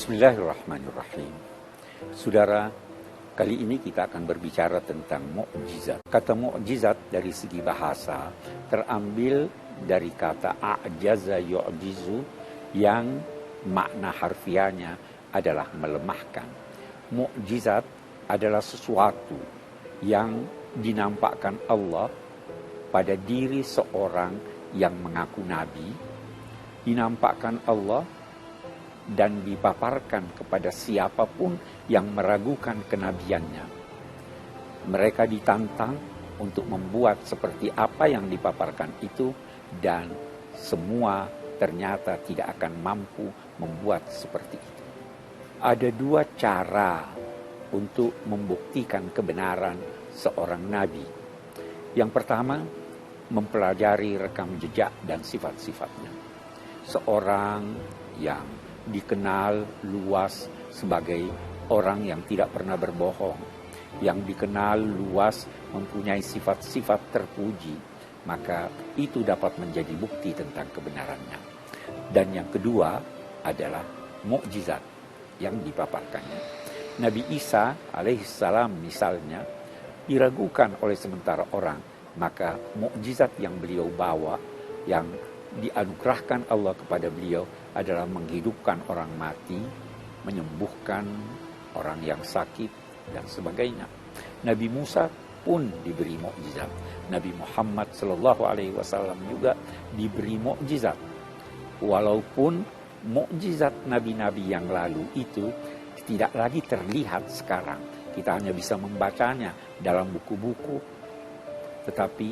Bismillahirrahmanirrahim. Saudara, kali ini kita akan berbicara tentang mukjizat. Kata mukjizat dari segi bahasa terambil dari kata a'jaza yu'jizu yang makna harfiahnya adalah melemahkan. Mukjizat adalah sesuatu yang dinampakkan Allah pada diri seorang yang mengaku nabi, dinampakkan Allah dan dipaparkan kepada siapapun yang meragukan kenabiannya. Mereka ditantang untuk membuat seperti apa yang dipaparkan itu, dan semua ternyata tidak akan mampu membuat seperti itu. Ada dua cara untuk membuktikan kebenaran seorang nabi. Yang pertama, mempelajari rekam jejak dan sifat-sifatnya. Seorang yang dikenal luas sebagai orang yang tidak pernah berbohong, yang dikenal luas mempunyai sifat-sifat terpuji, maka itu dapat menjadi bukti tentang kebenarannya. Dan yang kedua adalah mukjizat yang dipaparkannya. Nabi Isa alaihissalam misalnya diragukan oleh sementara orang, maka mukjizat yang beliau bawa, yang dianugerahkan Allah kepada beliau adalah menghidupkan orang mati, menyembuhkan orang yang sakit, dan sebagainya. Nabi Musa pun diberi mukjizat. Nabi Muhammad SAW juga diberi mukjizat. Walaupun mukjizat nabi-nabi yang lalu itu tidak lagi terlihat sekarang. Kita hanya bisa membacanya dalam buku-buku. Tetapi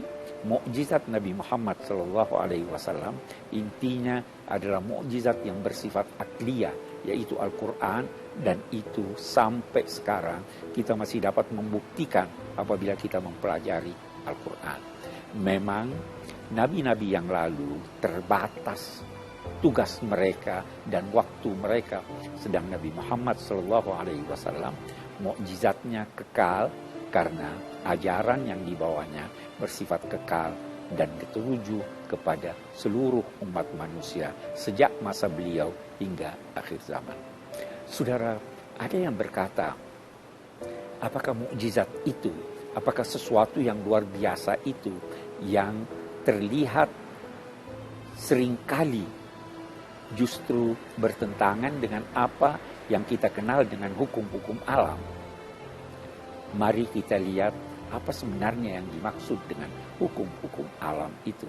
mukjizat Nabi Muhammad SAW intinya adalah mukjizat yang bersifat akliyah, yaitu Al-Quran, dan itu sampai sekarang kita masih dapat membuktikan apabila kita mempelajari Al-Quran. Memang nabi-nabi yang lalu terbatas tugas mereka dan waktu mereka, sedang Nabi Muhammad SAW mukjizatnya kekal karena ajaran yang dibawanya bersifat kekal dan dituju kepada seluruh umat manusia sejak masa beliau hingga akhir zaman. Saudara, ada yang berkata, apakah mukjizat itu, apakah sesuatu yang luar biasa itu yang terlihat seringkali justru bertentangan dengan apa yang kita kenal dengan hukum-hukum alam? Mari kita lihat apa sebenarnya yang dimaksud dengan hukum-hukum alam itu.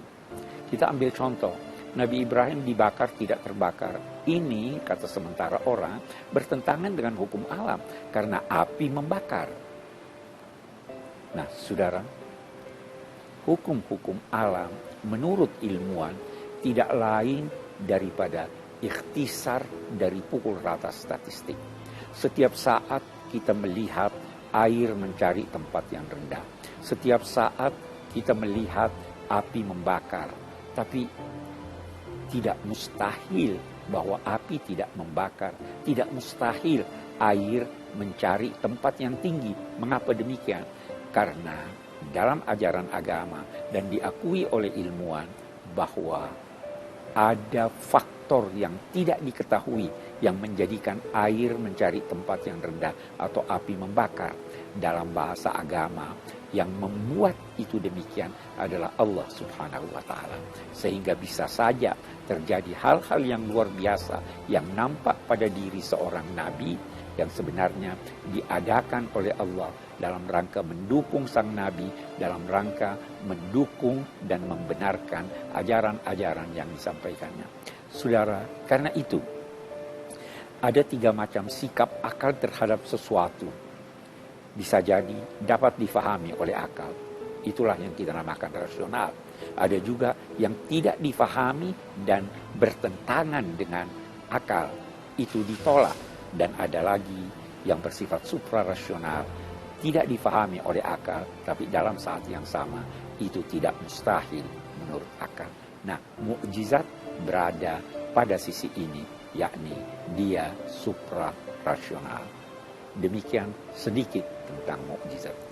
Kita ambil contoh, Nabi Ibrahim dibakar tidak terbakar. Ini, kata sementara orang, bertentangan dengan hukum alam karena api membakar. Nah, saudara, hukum-hukum alam menurut ilmuwan tidak lain daripada ikhtisar dari pukul rata statistik. Setiap saat kita melihat air mencari tempat yang rendah. Setiap saat kita melihat api membakar. Tapi tidak mustahil bahwa api tidak membakar. Tidak mustahil air mencari tempat yang tinggi. Mengapa demikian? Karena dalam ajaran agama dan diakui oleh ilmuwan bahwa ada faktor yang tidak diketahui yang menjadikan air mencari tempat yang rendah atau api membakar. Dalam bahasa agama, yang membuat itu demikian adalah Allah Subhanahu wa Ta'ala. Sehingga bisa saja terjadi hal-hal yang luar biasa yang nampak pada diri seorang nabi yang sebenarnya diadakan oleh Allah dalam rangka mendukung sang nabi, dalam rangka mendukung dan membenarkan ajaran-ajaran yang disampaikannya. Saudara, karena itu ada 3 macam sikap akal terhadap sesuatu. Bisa jadi dapat difahami oleh akal. Itulah yang kita namakan rasional. Ada juga yang tidak difahami dan bertentangan dengan akal. Itu ditolak. Dan ada lagi yang bersifat suprarasional. Tidak difahami oleh akal, tapi dalam saat yang sama itu tidak mustahil menurut akal. Nah, mukjizat berada pada sisi ini, yakni dia suprarasional. Demikian sedikit tentang mukjizat.